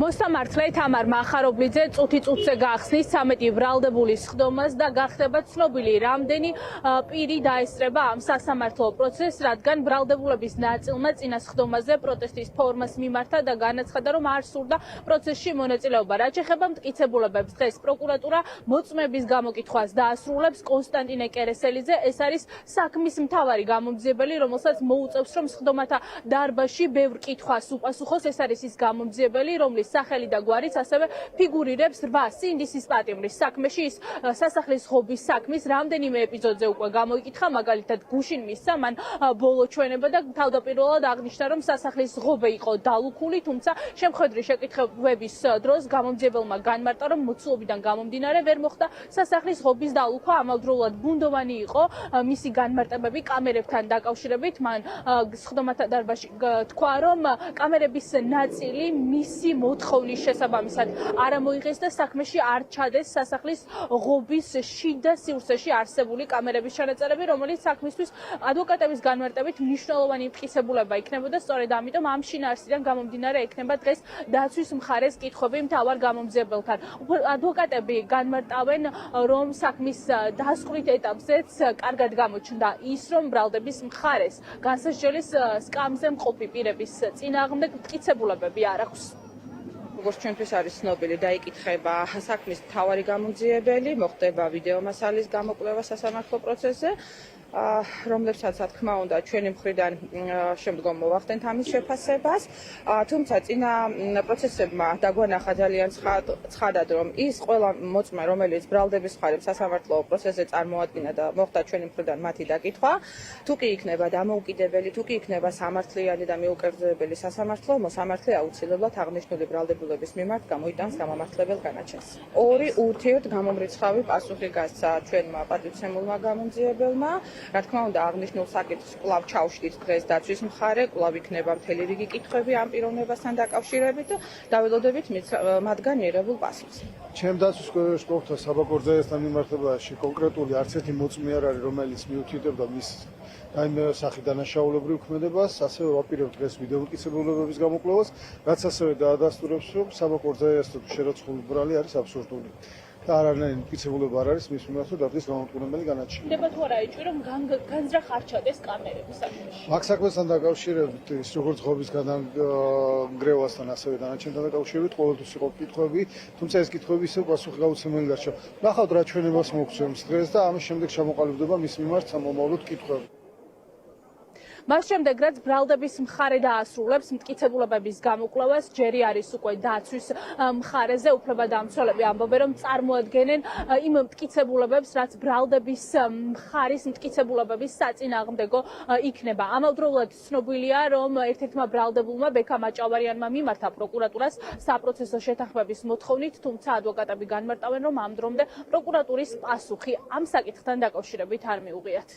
მოსამართლე თამარ მახარობლიძე წუთი-წუთზე გახსნის 13 ბრალდებული სხდომას და გახდება ცნობილი, რამდენი პირი დაესწრება ამ სასამართლო პროცესს, რადგან ბრალდებულების ნაწილმა წინა სხდომაზე პროტესტის ფორმას მიმართა და განაცხადა, რომ არ სურდა პროცესში მონაწილეობა. რაც ეხება მტკიცებულებებს, დღეს პროკურატურა მოწმეების გამოკითხვას დაასრულებს. კონსტანტინე კერესელიძე, ეს არის საქმის მთავარი გამომძიებელი, რომელსაც მოუწევს, რომ სხდომათა დარბაზში ბევრ კითხვას უპასუხოს. ეს არის ის გამომძიებელი, რომლის სახელი და გვარიც ასევე ფიგურირებს 8 სინდისის პატიმრის საქმეში. ის სასახლის ღობის საქმის რამდენიმე ეპიზოდზე უკვე გამოიკითხა, მაგალითად გუშინ მისცა მან ბოლო ჩვენება და თავდაპირველად აღნიშნა, რომ სასახლის ღობე იყო დალუქული, თუმცა შემხედრი შეკითხვების დროს გამომძიებელმა განმარტა, რომ მოცულობიდან გამომდინარე ვერ მოხდა სასახლის ღობის დალუქვა, ამავდროულად ბუნდოვანი იყო მისი განმარტებები კამერებთან დაკავშირებით. მან სხდომათა დარბაზში თქვა, რომ კამერების ნაწილი მისი მოთხოვნის შესაბამისად არ მოიღეს და საქმეში არ ჩადეს სასახლის ღობის შიდა სივრცეში არსებული კამერების ჩანაწერები, რომელიც საქმისთვის ადვოკატების განმარტებით მნიშვნელოვანი მტკიცებულება იქნებოდა. სწორედ ამიტომ ამ შინაარსიდან გამომდინარე ექნება დღეს დაცვის მხარეს კითხვები მთავარ გამომძიებელთან. ადვოკატები განმარტავენ, რომ საქმის დასკვნით ეტაპზეც კარგად გამოჩნდა ის, რომ ბრალდების მხარეს განსასჯელის სკამზე მყოფი პირების წინააღმდეგ მტკიცებულებები არ აქვს. როგორც ჩვენთვის არის ცნობილი, დაიკითხება საქმის მთავარი გამომძიებელი, მოხდება ვიდეო მასალის გამოკვლევა სასამართლო პროცესზე, რომლებსაც რა თქმა უნდა ჩვენი მხრიდან შემდგომ მოვახდენთ ამის შეფასებას. თუმცა წინა პროცესებმა დაგვანახა ძალიან ცხადად, რომ ის ყველა მოწმე, რომელიც ბრალდების მხარეს სასამართლო პროცესზე წარმოადგინა და მოხდა ჩვენი მხრიდან მათი დაკითხვა, თუ კი იქნება დამოუკიდებელი, თუ კი იქნება სამართლიანი და მიუკერძოებელი სასამართლო, მოსამართლე აუცილებლად აღნიშნული ბრალდებულების მიმართ გამოიტანს გამამართლებელ განაჩენს. ორი ურთიერთ გამომრიცხავი პასუხი გასცა ჩვენმა პატივცემულმა გამომძიებელმა. რა თქმა უნდა, აღნიშნულ საკითხს კვლავ ჩავშლით დღეს დაცვის მხარე, კვლავ იქნება მთელი რიგი კითხვები ამ პიროვნებასთან დაკავშირებით და დაველოდებით მათგან მიღებულ პასუხს. ჩემ დაცვის კითხვებთან საბაკორძაიასთან მიმართებაში კონკრეტული არც ერთი მოწმე არ არის, რომელიც მიუთითებდა მის რაიმე სახის დანაშაულებრივ ქმედებას, ასევე ვაპირებ დღეს ვიდეო მტკიცებულებების გამოკვლევას, რაც ასევე დაადასტურებს, რომ საბაკორძაიასთან შერაცხული ბრალი არის აბსურდული. და არანაირი მტკიცებულება არ არის მის მიმართ, რომ დადგეს გამომტყუნებელი განაჩენი. ხდება თუ არა ეჭვი, რომ განზრახ არ ჩადეს კამერები საქმეში? მაგ საქმესთან დაკავშირებით, ის როგორც ღობის გადანგრევასთან, ასევე დანარჩენთან დაკავშირებით ყოველთვის იყო კითხვები, თუმცა ეს კითხვები ისევ პასუხი გაუცემელი დარჩა. ნახავთ რა ჩვენებას მოგცემს დღეს და ამის შემდეგ ჩამოყალიბდება მის მიმართ სამომავლოდ კითხვები. მას შემდეგ, რაც ბრალდების მხარე დაასრულებს მტკიცებულებების გამოკვლევას, ჯერი არის უკვე დაცვის მხარეზე, უფლებადამცველები ამბობენ, რომ წარმოადგენენ იმ მტკიცებულებებს, რაც ბრალდების მხარის მტკიცებულებების საწინააღმდეგო იქნება. ამავდროულად ცნობილია, რომ ერთ-ერთმა ბრალდებულმა ბექამ აჭავარიანმა მიმართა პროკურატურას საპროცესო შეთანხმების მოთხოვნით, თუმცა ადვოკატები განმარტავენ, რომ ამ დრომდე პროკურატურის პასუხი ამ საკითხთან დაკავშირებით არ მიუღიათ.